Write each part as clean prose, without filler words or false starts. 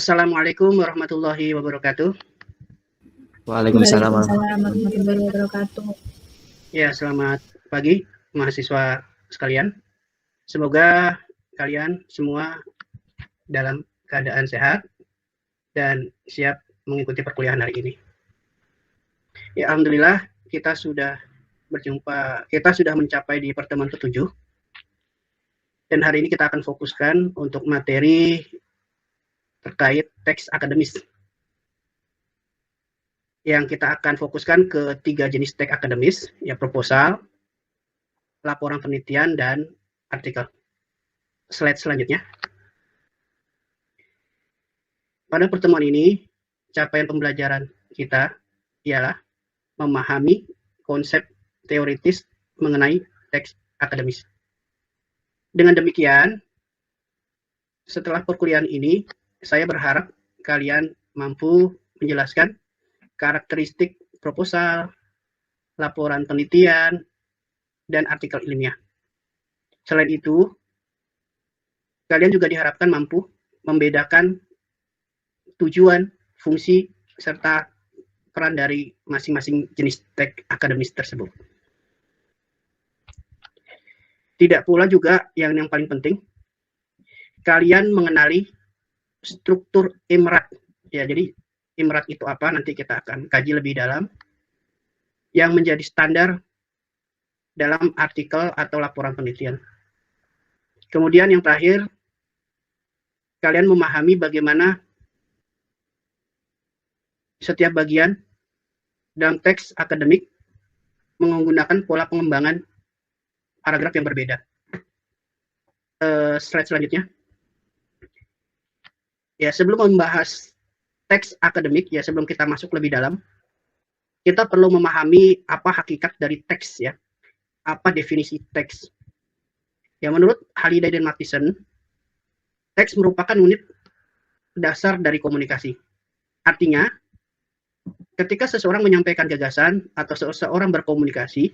Assalamualaikum warahmatullahi wabarakatuh. Waalaikumsalam. Waalaikumsalam warahmatullahi wabarakatuh. Ya, selamat pagi mahasiswa sekalian. Semoga kalian semua dalam keadaan sehat dan siap mengikuti perkuliahan hari ini. Ya, alhamdulillah kita sudah berjumpa, kita sudah mencapai di pertemuan ke-7. Dan hari ini kita akan fokuskan untuk materi terkait teks akademis. Yang kita akan fokuskan ke 3 jenis teks akademis, ya proposal, laporan penelitian, dan artikel. Slide selanjutnya. Pada pertemuan ini, capaian pembelajaran kita ialah memahami konsep teoritis mengenai teks akademis. Dengan demikian, setelah perkuliahan ini, saya berharap kalian mampu menjelaskan karakteristik proposal, laporan penelitian, dan artikel ilmiah. Selain itu, kalian juga diharapkan mampu membedakan tujuan, fungsi, serta peran dari masing-masing jenis teks akademis tersebut. Tidak pula juga yang paling penting, kalian mengenali struktur IMRAT. Ya, jadi IMRAT itu apa? Nanti kita akan kaji lebih dalam. Yang menjadi standar dalam artikel atau laporan penelitian. Kemudian yang terakhir, kalian memahami bagaimana setiap bagian dalam teks akademik menggunakan pola pengembangan paragraf yang berbeda. Slide selanjutnya. Ya, sebelum membahas teks akademik, ya sebelum kita masuk lebih dalam, kita perlu memahami apa hakikat dari teks, ya. Apa definisi teks? Ya, menurut Halliday dan Mathieson, teks merupakan unit dasar dari komunikasi. Artinya, ketika seseorang menyampaikan gagasan atau seseorang berkomunikasi,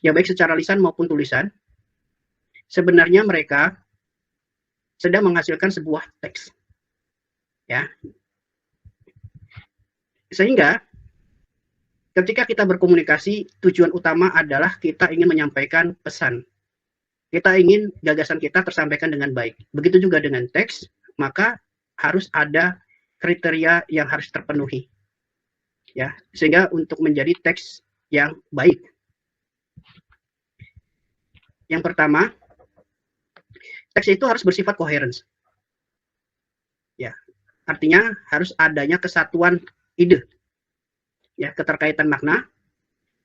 ya baik secara lisan maupun tulisan, sebenarnya mereka sedang menghasilkan sebuah teks. Ya. Sehingga ketika kita berkomunikasi, tujuan utama adalah kita ingin menyampaikan pesan. Kita ingin gagasan kita tersampaikan dengan baik. Begitu juga dengan teks, maka harus ada kriteria yang harus terpenuhi. Ya, sehingga untuk menjadi teks yang baik. Yang pertama, teks itu harus bersifat coherence. Ya, artinya harus adanya kesatuan ide. Ya, keterkaitan makna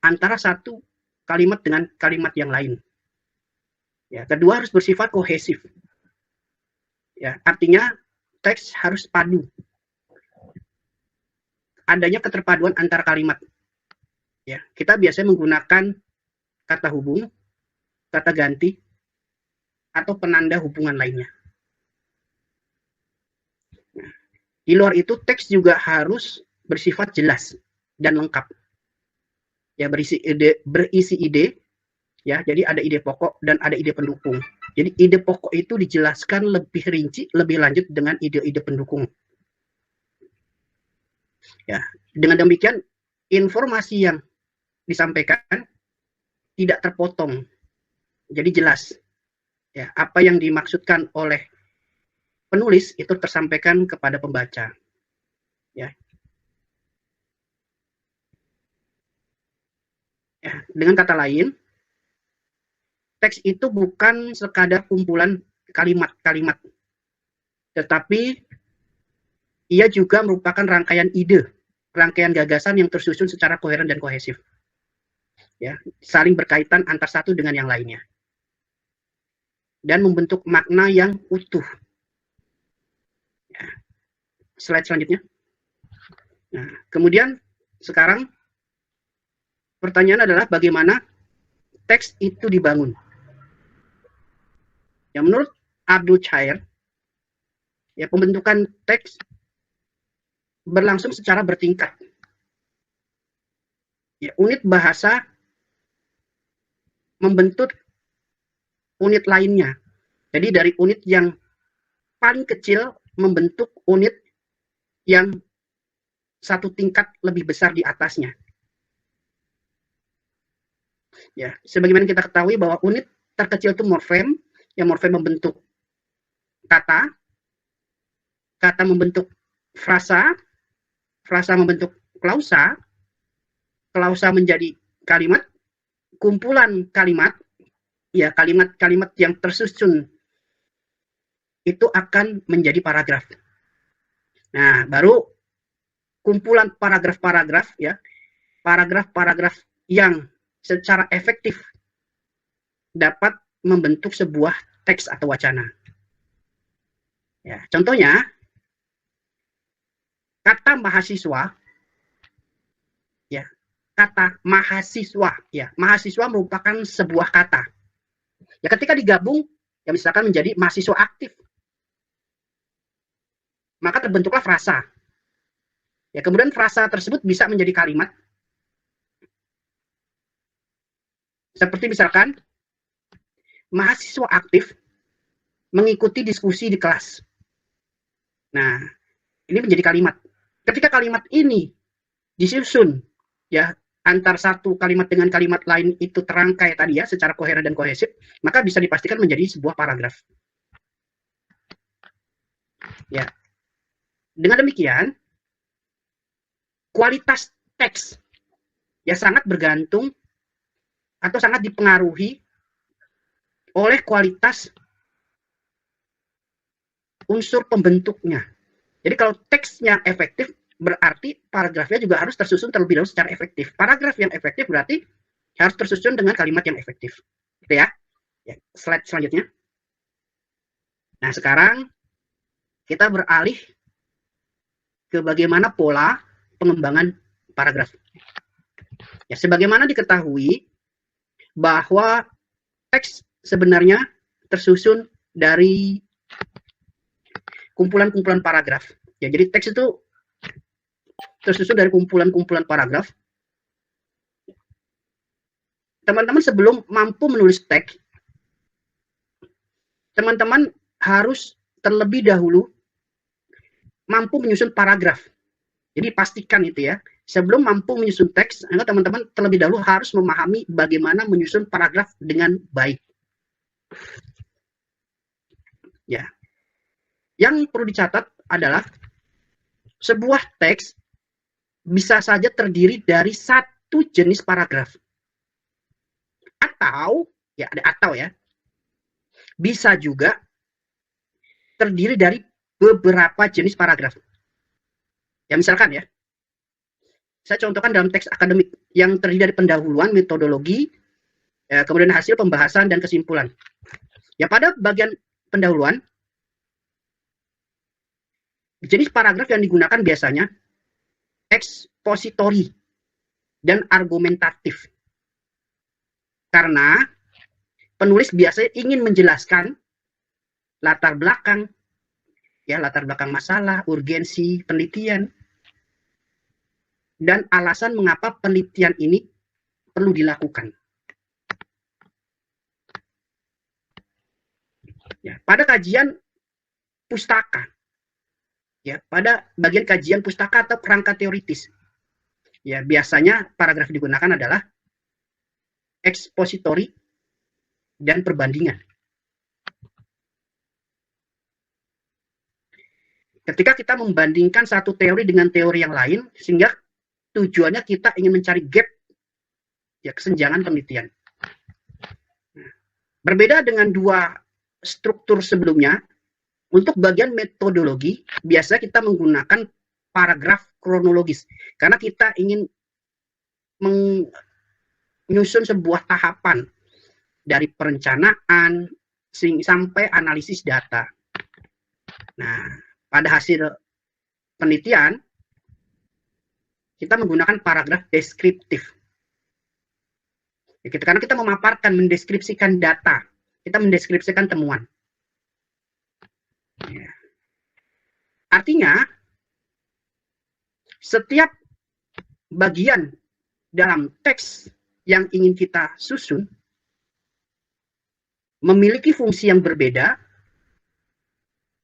antara satu kalimat dengan kalimat yang lain. Ya, kedua harus bersifat kohesif. Ya, artinya teks harus padu. Adanya keterpaduan antar kalimat. Ya, kita biasanya menggunakan kata hubung, kata ganti, atau penanda hubungan lainnya. Nah, di luar itu teks juga harus bersifat jelas dan lengkap. Ya, berisi ide, ya. Jadi ada ide pokok dan ada ide pendukung. Jadi ide pokok itu dijelaskan lebih rinci, lebih lanjut dengan ide-ide pendukung. Ya, dengan demikian informasi yang disampaikan tidak terpotong. Jadi jelas. Ya, apa yang dimaksudkan oleh penulis itu tersampaikan kepada pembaca. Ya. Ya, dengan kata lain, teks itu bukan sekadar kumpulan kalimat-kalimat, tetapi ia juga merupakan rangkaian ide, rangkaian gagasan yang tersusun secara koheren dan kohesif. Ya, saling berkaitan antar satu dengan yang lainnya. Dan membentuk makna yang utuh. Ya. Slide selanjutnya. Nah, kemudian sekarang pertanyaan adalah bagaimana teks itu dibangun. Ya, menurut Abdul Chair, ya pembentukan teks berlangsung secara bertingkat. Ya, unit bahasa membentuk unit lainnya. Jadi dari unit yang paling kecil membentuk unit yang satu tingkat lebih besar di atasnya. Ya, sebagaimana kita ketahui bahwa unit terkecil itu morfem, yang morfem membentuk kata, kata membentuk frasa, frasa membentuk klausa, klausa menjadi kalimat, kumpulan kalimat, ya kalimat-kalimat yang tersusun itu akan menjadi paragraf. Nah, baru kumpulan paragraf-paragraf, ya, paragraf-paragraf yang secara efektif dapat membentuk sebuah teks atau wacana. Ya, contohnya kata mahasiswa, ya, kata mahasiswa, ya, mahasiswa merupakan sebuah kata. Ya, ketika digabung, ya misalkan menjadi mahasiswa aktif, maka terbentuklah frasa. Ya, kemudian frasa tersebut bisa menjadi kalimat. Seperti misalkan, mahasiswa aktif mengikuti diskusi di kelas. Nah, ini menjadi kalimat. Ketika kalimat ini disusun, ya, antar satu kalimat dengan kalimat lain itu terangkai tadi ya, secara koheren dan kohesif, maka bisa dipastikan menjadi sebuah paragraf. Ya. Dengan demikian, kualitas teks ya sangat bergantung atau sangat dipengaruhi oleh kualitas unsur pembentuknya. Jadi kalau teksnya efektif, berarti paragrafnya juga harus tersusun terlebih dahulu secara efektif. Paragraf yang efektif berarti harus tersusun dengan kalimat yang efektif. Gitu ya. Ya, slide selanjutnya. Nah, sekarang kita beralih ke bagaimana pola pengembangan paragraf. Ya, sebagaimana diketahui bahwa teks sebenarnya tersusun dari kumpulan-kumpulan paragraf. Ya, jadi teks itu tersusun dari kumpulan-kumpulan paragraf. Teman-teman sebelum mampu menulis teks, teman-teman harus terlebih dahulu mampu menyusun paragraf. Jadi pastikan itu ya. Sebelum mampu menyusun teks, teman-teman terlebih dahulu harus memahami bagaimana menyusun paragraf dengan baik. Ya. Yang perlu dicatat adalah sebuah teks bisa saja terdiri dari satu jenis paragraf. Atau, ya ada atau ya, bisa juga terdiri dari beberapa jenis paragraf. Ya misalkan ya, saya contohkan dalam teks akademik yang terdiri dari pendahuluan, metodologi, ya, kemudian hasil pembahasan dan kesimpulan. Ya pada bagian pendahuluan, jenis paragraf yang digunakan biasanya ekspositori dan argumentatif. Karena penulis biasanya ingin menjelaskan latar belakang, ya latar belakang masalah, urgensi penelitian, dan alasan mengapa penelitian ini perlu dilakukan. Ya, pada kajian pustaka, ya pada bagian kajian pustaka atau kerangka teoritis, ya biasanya paragraf digunakan adalah ekspositori dan perbandingan. Ketika kita membandingkan satu teori dengan teori yang lain, sehingga tujuannya kita ingin mencari gap, ya kesenjangan penelitian. Berbeda dengan dua struktur sebelumnya, untuk bagian metodologi, biasa kita menggunakan paragraf kronologis, karena kita ingin menyusun sebuah tahapan dari perencanaan sampai analisis data. Nah, pada hasil penelitian, kita menggunakan paragraf deskriptif. Karena kita memaparkan, mendeskripsikan data, kita mendeskripsikan temuan. Ya. Artinya, setiap bagian dalam teks yang ingin kita susun memiliki fungsi yang berbeda,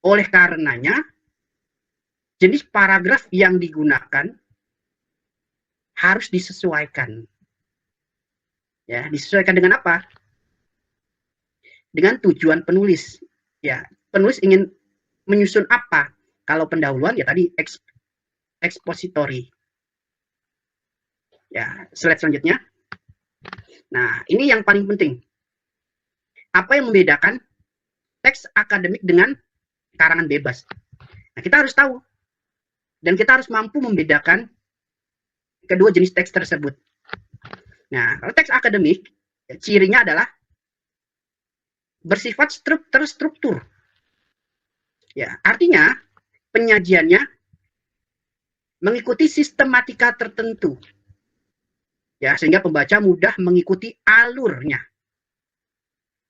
oleh karenanya jenis paragraf yang digunakan harus disesuaikan. Ya, disesuaikan dengan apa? Dengan tujuan penulis. Ya, penulis ingin menyusun apa? Kalau pendahuluan ya tadi expository. Ya, slide selanjutnya. Nah, ini yang paling penting. Apa yang membedakan teks akademik dengan karangan bebas? Nah, kita harus tahu. Dan kita harus mampu membedakan kedua jenis teks tersebut. Nah, kalau teks akademik, ya, cirinya adalah bersifat terstruktur. Ya, artinya penyajiannya mengikuti sistematika tertentu. Ya, sehingga pembaca mudah mengikuti alurnya.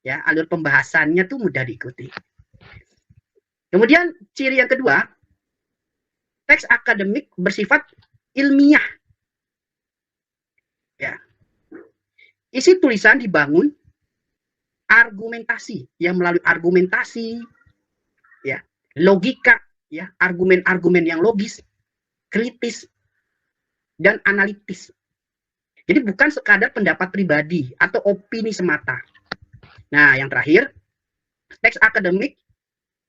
Ya, alur pembahasannya tuh mudah diikuti. Kemudian ciri yang kedua, teks akademik bersifat ilmiah. Ya. Isi tulisan dibangun argumentasi, yang melalui argumentasi, ya, logika, ya, argumen-argumen yang logis, kritis, dan analitis. Jadi bukan sekadar pendapat pribadi atau opini semata. Nah, yang terakhir, teks akademik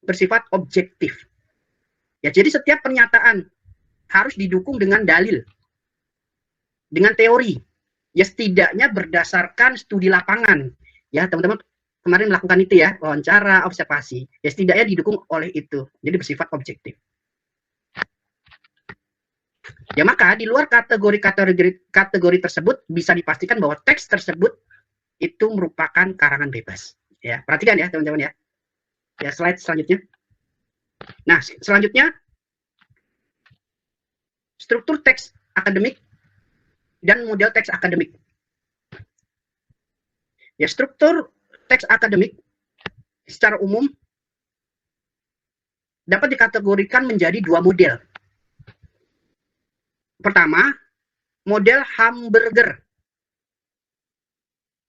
bersifat objektif. Ya, jadi setiap pernyataan harus didukung dengan dalil, dengan teori. Ya, setidaknya berdasarkan studi lapangan. Ya, teman-teman kemarin melakukan itu ya, wawancara, observasi. Ya, setidaknya didukung oleh itu. Jadi bersifat objektif. Ya, maka di luar kategori tersebut bisa dipastikan bahwa teks tersebut itu merupakan karangan bebas. Ya, perhatikan ya teman-teman ya. Ya, slide selanjutnya. Nah, selanjutnya struktur teks akademik dan model teks akademik. Ya, struktur teks akademik secara umum dapat dikategorikan menjadi dua model. Pertama, model hamburger.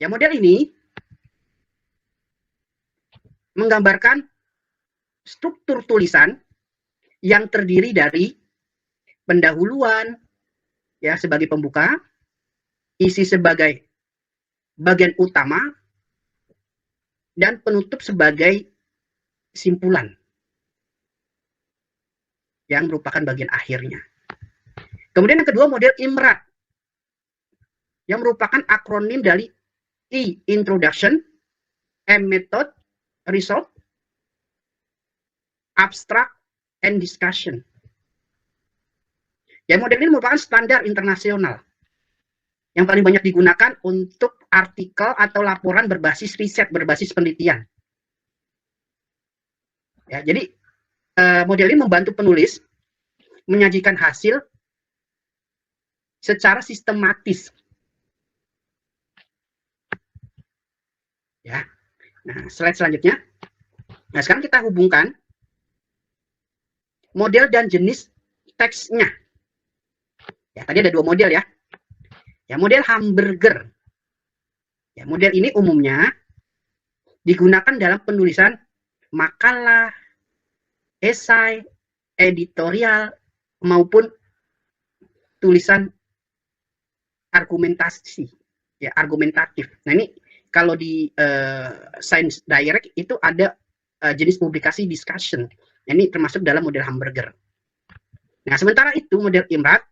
Ya, model ini menggambarkan struktur tulisan yang terdiri dari pendahuluan ya sebagai pembuka, isi sebagai bagian utama, dan penutup sebagai simpulan yang merupakan bagian akhirnya. Kemudian yang kedua model IMRAT yang merupakan akronim dari I introduction, M method, result, abstract, and discussion. Ya, model ini merupakan standar internasional yang paling banyak digunakan untuk artikel atau laporan berbasis riset, berbasis penelitian. Ya, jadi model ini membantu penulis menyajikan hasil secara sistematis. Ya. Nah, slide selanjutnya. Nah, sekarang kita hubungkan model dan jenis teksnya. Ya, tadi ada dua model ya. Ya, model hamburger. Ya, model ini umumnya digunakan dalam penulisan makalah, esai, editorial, maupun tulisan argumentasi, ya, argumentatif. Nah, ini kalau di Science Direct itu ada jenis publikasi discussion. Nah, ini termasuk dalam model hamburger. Nah, sementara itu model IMRAT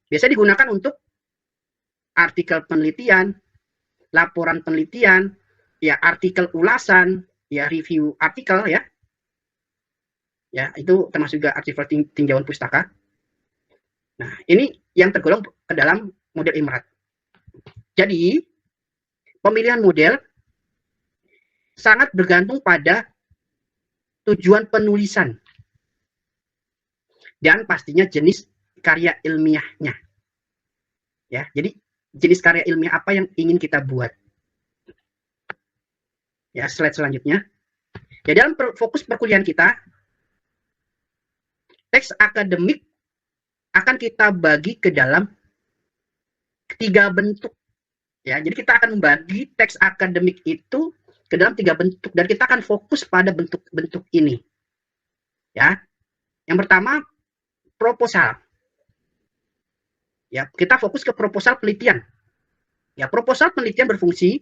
biasa digunakan untuk artikel penelitian, laporan penelitian, ya, artikel ulasan, ya, review artikel ya. Ya, itu termasuk juga artikel tinjauan pustaka. Nah, ini yang tergolong ke dalam model IMRAT. Jadi, pemilihan model sangat bergantung pada tujuan penulisan dan pastinya jenis karya ilmiahnya. Ya, jadi jenis karya ilmiah apa yang ingin kita buat. Ya, slide selanjutnya. Ya, dalam fokus perkuliahan kita, teks akademik akan kita bagi ke dalam tiga bentuk. Ya, jadi kita akan membagi teks akademik itu ke dalam tiga bentuk dan kita akan fokus pada bentuk-bentuk ini. Ya. Yang pertama, proposal. Ya, kita fokus ke proposal penelitian. Ya, proposal penelitian berfungsi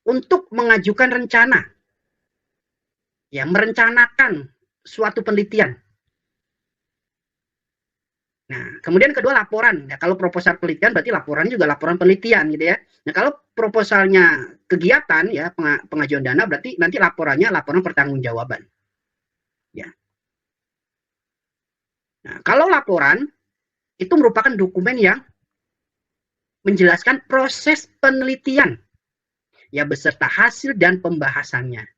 untuk mengajukan rencana. Ya, merencanakan suatu penelitian. Nah, kemudian kedua laporan. Ya, kalau proposal penelitian berarti laporan juga laporan penelitian gitu ya. Nah, kalau proposalnya kegiatan ya pengajuan dana berarti nanti laporannya laporan pertanggungjawaban. Ya. Nah, kalau laporan itu merupakan dokumen yang menjelaskan proses penelitian ya beserta hasil dan pembahasannya.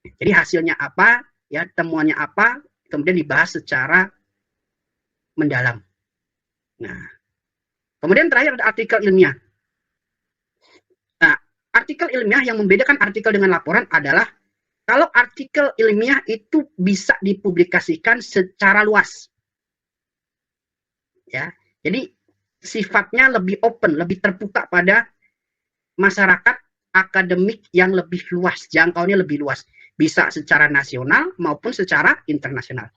Jadi hasilnya apa, ya temuannya apa, kemudian dibahas secara mendalam. Nah, kemudian terakhir ada artikel ilmiah. Nah, artikel ilmiah yang membedakan artikel dengan laporan adalah kalau artikel ilmiah itu bisa dipublikasikan secara luas. Ya. Jadi sifatnya lebih open, lebih terbuka pada masyarakat akademik yang lebih luas, jangkauannya lebih luas. Bisa secara nasional maupun secara internasional.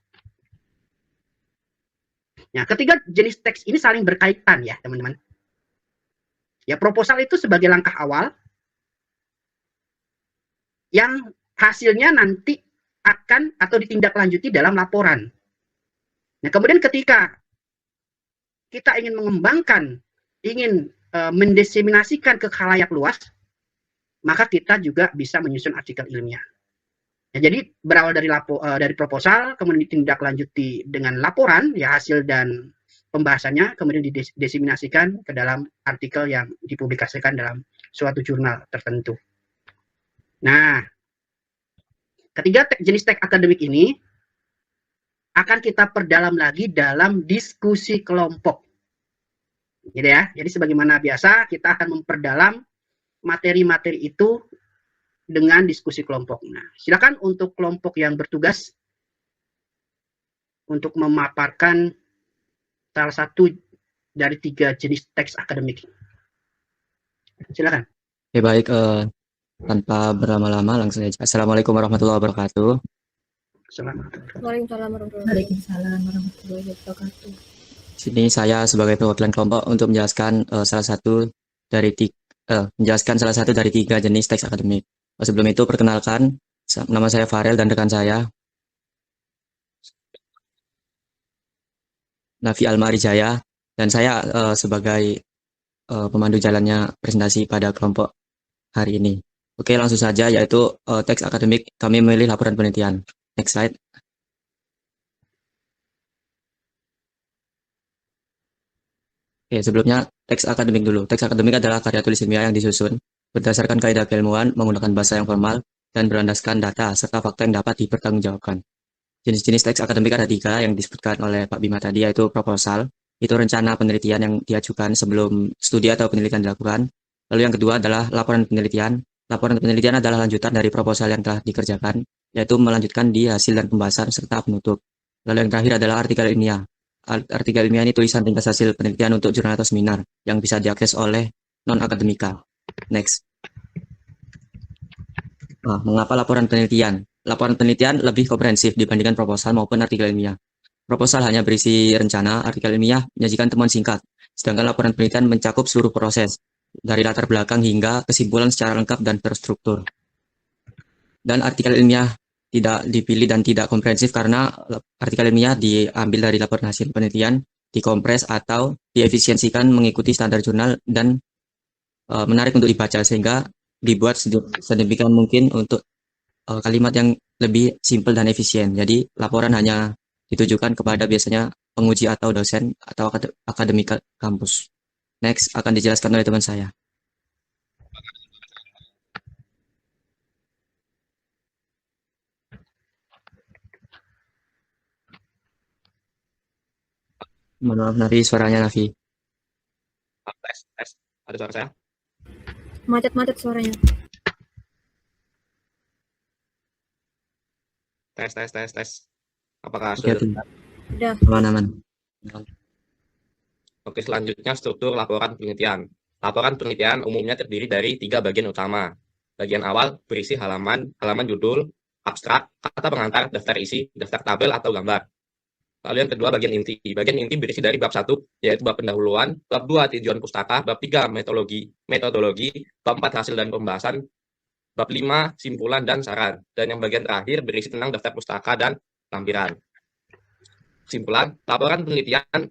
Nah, ketiga jenis teks ini saling berkaitan ya, teman-teman. Ya, proposal itu sebagai langkah awal yang hasilnya nanti akan atau ditindaklanjuti dalam laporan. Nah, kemudian ketika kita ingin mengembangkan, ingin mendiseminasikan ke khalayak luas, maka kita juga bisa menyusun artikel ilmiah. Ya, jadi berawal dari proposal, kemudian ditindaklanjuti dengan laporan, ya hasil dan pembahasannya, kemudian didiseminasikan ke dalam artikel yang dipublikasikan dalam suatu jurnal tertentu. Nah, ketiga jenis teks akademik ini akan kita perdalam lagi dalam diskusi kelompok. Gitu ya. Jadi sebagaimana biasa, kita akan memperdalam materi-materi itu dengan diskusi kelompok. Nah, silakan untuk kelompok yang bertugas untuk memaparkan salah satu dari 3 jenis teks akademik. Silakan. Oke, baik. Tanpa berlama-lama langsung saja. Assalamualaikum warahmatullahi wabarakatuh. Waalaikumsalam warahmatullahi wabarakatuh. Sini saya sebagai perwakilan kelompok untuk menjelaskan salah satu dari 3 jenis teks akademik. Sebelum itu perkenalkan, nama saya Farel dan rekan saya Nafi Almarijaya, dan saya sebagai pemandu jalannya presentasi pada kelompok hari ini. Oke, langsung saja, yaitu teks akademik kami memilih laporan penelitian. Next slide. Oke, sebelumnya teks akademik dulu. Teks akademik adalah karya tulis ilmiah yang disusun berdasarkan kaidah keilmuan, menggunakan bahasa yang formal, dan berlandaskan data serta fakta yang dapat dipertanggungjawabkan. Jenis-jenis teks akademik ada 3 yang disebutkan oleh Pak Bima tadi, yaitu proposal, itu rencana penelitian yang diajukan sebelum studi atau penelitian dilakukan. Lalu yang kedua adalah laporan penelitian. Laporan penelitian adalah lanjutan dari proposal yang telah dikerjakan, yaitu melanjutkan di hasil dan pembahasan serta penutup. Lalu yang terakhir adalah artikel ilmiah. Artikel ilmiah ini tulisan ringkas hasil penelitian untuk jurnal atau seminar yang bisa diakses oleh non-akademika. Next. Mengapa laporan penelitian? Laporan penelitian lebih komprehensif dibandingkan proposal maupun artikel ilmiah. Proposal hanya berisi rencana, artikel ilmiah menyajikan temuan singkat, sedangkan laporan penelitian mencakup seluruh proses, dari latar belakang hingga kesimpulan secara lengkap dan terstruktur. Dan artikel ilmiah tidak dipilih dan tidak komprehensif karena artikel ilmiah diambil dari laporan hasil penelitian, dikompres atau diefisiensikan mengikuti standar jurnal dan menarik untuk dibaca, sehingga dibuat sedemikian mungkin untuk kalimat yang lebih simpel dan efisien. Jadi laporan hanya ditujukan kepada biasanya penguji atau dosen atau akademik kampus. Next akan dijelaskan oleh teman saya. Mohon maaf, Nafi, suaranya Nafi. Tes. Ada suara saya? Macet-macet suaranya. Tes. Apakah Oke, sudah? Udah. aman. Oke, selanjutnya struktur laporan penelitian. Laporan penelitian umumnya terdiri dari 3 bagian utama. Bagian awal berisi halaman judul, abstrak, kata pengantar, daftar isi, daftar tabel atau gambar. Lalu yang kedua bagian inti. Bagian inti berisi dari bab 1 yaitu bab pendahuluan, bab 2 tujuan pustaka, bab 3 metodologi, bab 4 hasil dan pembahasan, bab 5 simpulan dan saran. Dan yang bagian terakhir berisi tentang daftar pustaka dan lampiran. Kesimpulan, laporan penelitian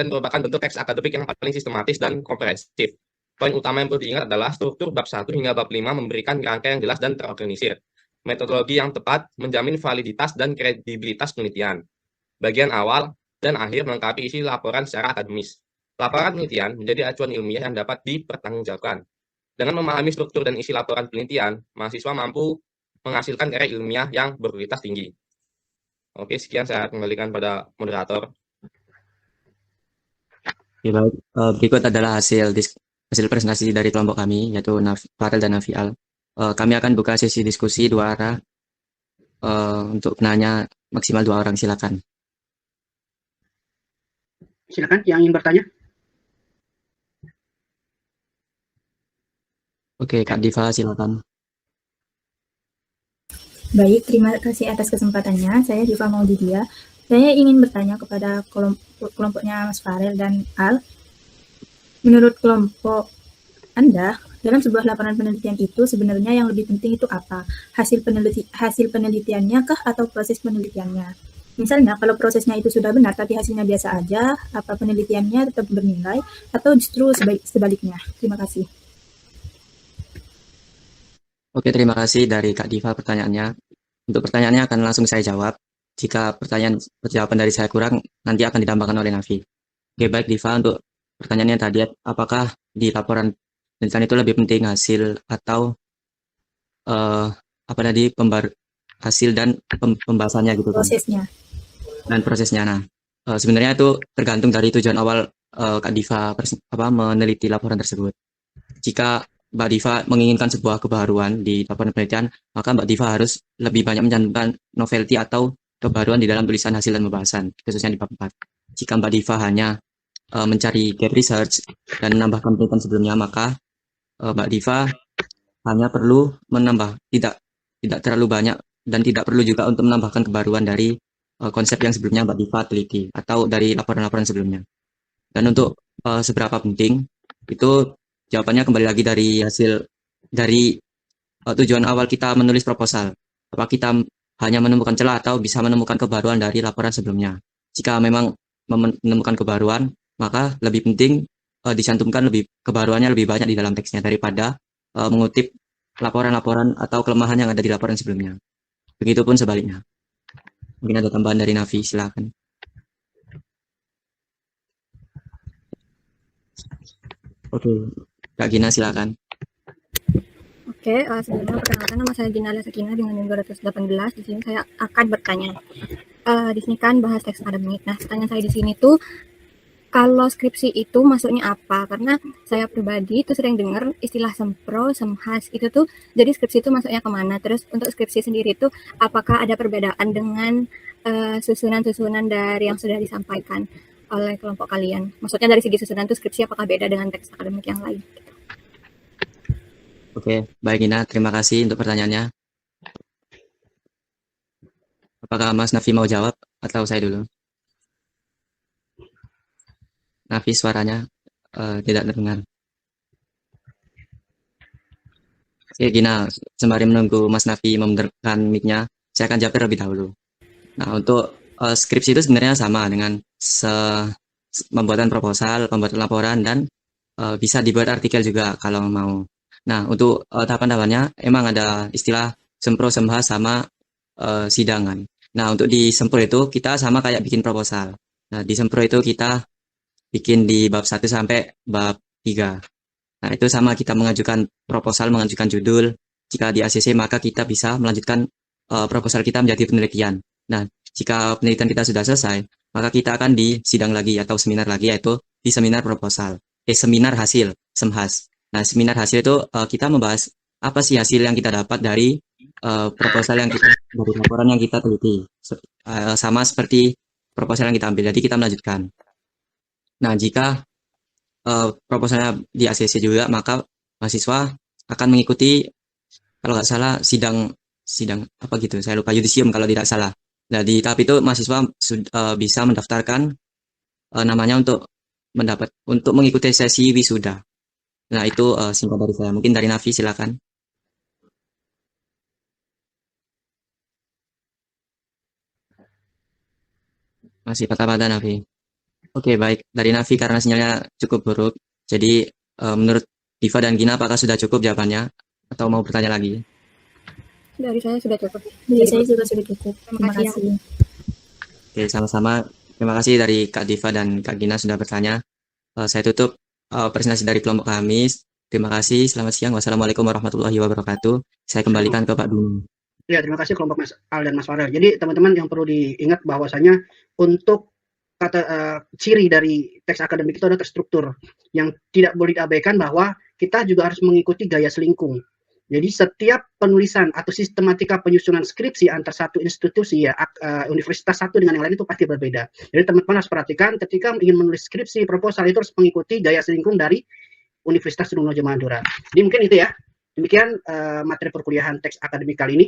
merupakan bentuk teks akademik yang paling sistematis dan komprehensif. Poin utama yang perlu diingat adalah struktur bab 1 hingga bab 5 memberikan kerangka yang jelas dan terorganisir. Metodologi yang tepat menjamin validitas dan kredibilitas penelitian. Bagian awal dan akhir melengkapi isi laporan secara akademis. Laporan penelitian menjadi acuan ilmiah yang dapat dipertanggungjawabkan. Dengan memahami struktur dan isi laporan penelitian, mahasiswa mampu menghasilkan karya ilmiah yang berkualitas tinggi. Oke, sekian saya kembalikan pada moderator. Oke, baik. Berikut adalah hasil presentasi dari kelompok kami, yaitu Farel dan Nafial. Kami akan buka sesi diskusi 2 arah untuk penanya maksimal 2 orang, silakan. Silakan yang ingin bertanya. Oke, Kak Diva, silakan. Baik, terima kasih atas kesempatannya. Saya Diva Maudidia. Saya ingin bertanya kepada kelompoknya Mas Farel dan Al. Menurut kelompok Anda, dalam sebuah laporan penelitian itu sebenarnya yang lebih penting itu apa? Hasil penelitiannya kah atau proses penelitiannya? Misalnya, kalau prosesnya itu sudah benar tapi hasilnya biasa aja, apa penelitiannya tetap bernilai atau justru sebaliknya? Terima kasih. Oke, terima kasih dari Kak Diva pertanyaannya. Untuk pertanyaannya akan langsung saya jawab. Jika jawaban dari saya kurang, nanti akan ditambahkan oleh Nafi. Oke, baik Diva, untuk pertanyaannya tadi, apakah di laporan penelitian itu lebih penting hasil atau hasil dan pembahasannya gitu kan? Prosesnya. Dan prosesnya. Nah, sebenarnya itu tergantung dari tujuan awal Kak Diva meneliti laporan tersebut. Jika Mbak Diva menginginkan sebuah kebaruan di laporan penelitian, maka Mbak Diva harus lebih banyak mencantumkan novelty atau kebaruan di dalam tulisan hasil dan pembahasan, khususnya di bab 4. Jika Mbak Diva hanya mencari gap research dan menambahkan penelitian sebelumnya, maka Mbak Diva hanya perlu menambah, tidak terlalu banyak dan tidak perlu juga untuk menambahkan kebaruan dari konsep yang sebelumnya Mbak Diva teliti atau dari laporan-laporan sebelumnya. Dan untuk seberapa penting, itu jawabannya kembali lagi dari tujuan awal kita menulis proposal. Apa kita hanya menemukan celah atau bisa menemukan kebaruan dari laporan sebelumnya. Jika memang menemukan kebaruan, maka lebih penting dicantumkan kebaruannya lebih banyak di dalam teksnya daripada mengutip laporan-laporan atau kelemahan yang ada di laporan sebelumnya. Begitupun sebaliknya. Mungkin ada tambahan dari Nafi, silakan. Oke, Kak Gina silakan. Oke, sebelumnya perkenalkan nama saya Gina Sakina dengan nomor 218. Di sini saya akan bertanya. Di sini kan bahas teks akademik. Nah, pertanyaan saya di sini tuh kalau skripsi itu masuknya apa? Karena saya pribadi tuh sering dengar istilah sempro, semhas itu tuh jadi skripsi itu masuknya kemana? Terus untuk skripsi sendiri itu apakah ada perbedaan dengan susunan-susunan dari yang sudah disampaikan oleh kelompok kalian? Maksudnya dari segi susunan tuh skripsi apakah beda dengan teks akademik yang lain? Oke, baik Gina, terima kasih untuk pertanyaannya. Apakah Mas Nafi mau jawab atau saya dulu? Nafi suaranya tidak terdengar. Oke Gina, sembari menunggu Mas Nafi membenarkan mic-nya, saya akan jawab terlebih dahulu. Nah, untuk skripsi itu sebenarnya sama dengan pembuatan proposal, pembuatan laporan, dan bisa dibuat artikel juga kalau mau. Nah, untuk tahapan-tahapannya emang ada istilah sempro, semhas, sama sidangan. Nah, untuk di sempro itu kita sama kayak bikin proposal. Nah, di sempro itu kita bikin di bab 1 sampai bab 3. Nah, itu sama kita mengajukan proposal, mengajukan judul. Jika di ACC maka kita bisa melanjutkan proposal kita menjadi penelitian. Nah, jika penelitian kita sudah selesai, maka kita akan di sidang lagi atau seminar lagi, yaitu di seminar proposal. Seminar hasil, semhas. Nah, seminar hasil itu kita membahas apa sih hasil yang kita dapat dari proposal dari laporan yang kita teliti. Sama seperti proposal yang kita ambil, jadi kita melanjutkan. Nah, jika proposalnya di ACC juga, maka mahasiswa akan mengikuti kalau nggak salah sidang apa gitu, saya lupa, yudisium kalau tidak salah. Nah, di tahap itu mahasiswa bisa mendaftarkan namanya untuk mengikuti sesi wisuda. Nah, itu singkat dari saya. Mungkin dari Nafi silakan. Masih patah-patah Nafi. Oke, baik. Dari Nafi karena sinyalnya cukup buruk. Jadi menurut Diva dan Gina apakah sudah cukup jawabannya atau mau bertanya lagi? Dari saya sudah cukup. Dari saya juga sudah cukup. Terima Terima kasih. Oke, sama-sama. Terima kasih dari Kak Diva dan Kak Gina sudah bertanya. Saya tutup presentasi dari kelompok kami. Terima kasih. Selamat siang. Wassalamualaikum warahmatullahi wabarakatuh. Saya kembalikan ke Pak Duni. Ya, terima kasih kelompok Mas Al dan Mas Farel. Jadi teman-teman yang perlu diingat bahwasanya untuk ciri dari teks akademik itu adalah terstruktur, yang tidak boleh diabaikan bahwa kita juga harus mengikuti gaya selingkung. Jadi setiap penulisan atau sistematika penyusunan skripsi antar satu institusi ya universitas satu dengan yang lain itu pasti berbeda. Jadi teman-teman harus perhatikan ketika ingin menulis skripsi proposal itu harus mengikuti gaya selingkung dari Universitas Trunojoyo Madura. Jadi mungkin itu ya. Demikian materi perkuliahan teks akademik kali ini.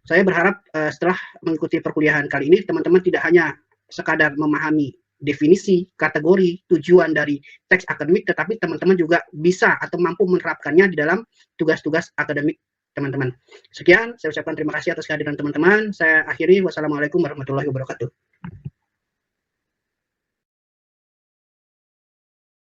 Saya berharap setelah mengikuti perkuliahan kali ini teman-teman tidak hanya sekadar memahami definisi, kategori, tujuan dari teks akademik, tetapi teman-teman juga bisa atau mampu menerapkannya di dalam tugas-tugas akademik teman-teman. Sekian, saya ucapkan terima kasih atas kehadiran teman-teman. Saya akhiri, wassalamualaikum warahmatullahi wabarakatuh.